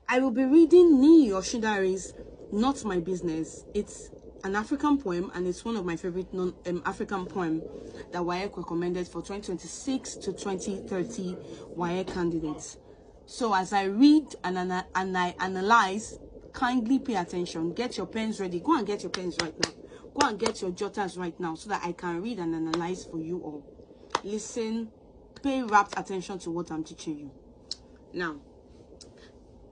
I will be reading Niyi Oshindare's Not My Business. It's an African poem, and it's one of my favorite non-African poem that WAEC recommended for 2026 to 2030 WAEC candidates. So as I read and I analyze, kindly pay attention. Get your pens ready. Go and get your pens right now. Go and get your jotters right now so that I can read and analyze for you all. Listen, pay rapt attention to what I'm teaching you. Now,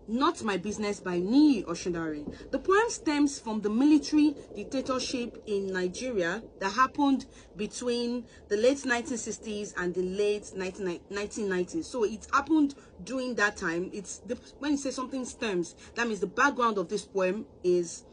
Not My Business by Niyi Osundare. The poem stems from the military dictatorship in Nigeria that happened between the late 1960s and the late 1990s. So it happened during that time. When you say something stems, that means the background of this poem is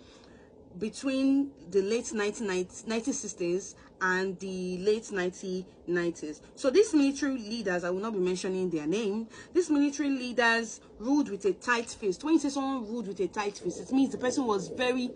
between the late 1960s and the late 1990s. So these military leaders, I will not be mentioning their name, these military leaders ruled with a tight fist. When you say someone ruled with a tight fist, it means the person was very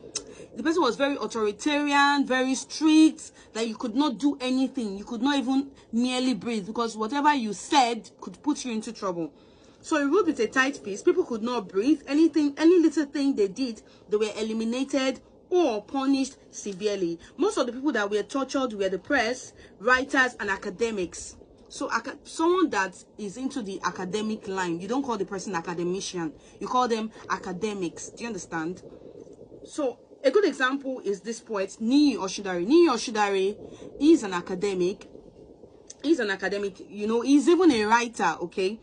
authoritarian, very strict, that you could not do anything. You could not even merely breathe, because whatever you said could put you into trouble. So it ruled with a tight fist. People could not breathe. Any little thing they did, they were eliminated or punished severely. Most of the people that were tortured were the press, writers, and academics. So someone that is into the academic line, you don't call the person academician, you call them academics. Do you understand? So a good example is this poet Niyi Osundare. Niyi Osundare is an academic. He's an academic, you know, he's even a writer, okay?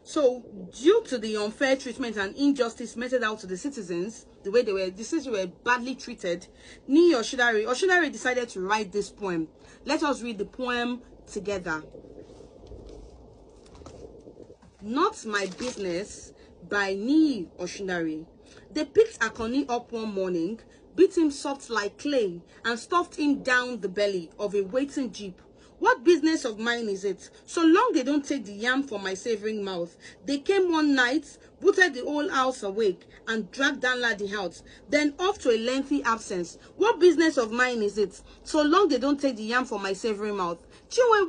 So due to the unfair treatment and injustice meted out to the citizens, the citizens were badly treated, Niyi Osundare decided to write this poem. Let us read the poem together. Not My Business by Niyi Osundare. They picked Akoni up one morning, beat him soft like clay, and stuffed him down the belly of a waiting jeep. What business of mine is it? So long they don't take the yam from my savoring mouth. They came one night, booted the whole house awake, and dragged down Laddie out. Then off to a lengthy absence. What business of mine is it? So long they don't take the yam from my savoring mouth. Chinwe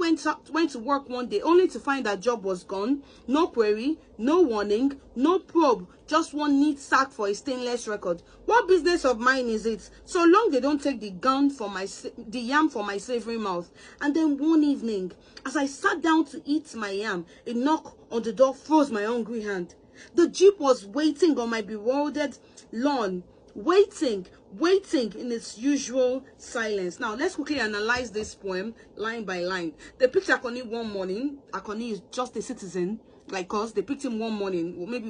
went to work one day only to find that job was gone. No query, no warning, no probe, just one neat sack for a stainless record. What business of mine is it? So long they don't take the yam from my savory mouth. And then one evening, as I sat down to eat my yam, a knock on the door froze my hungry hand. The jeep was waiting on my bewildered lawn, waiting in its usual silence. Now let's quickly analyze this poem line by line. They picked Akoni one morning. Akoni is just a citizen like us. They picked him one morning, maybe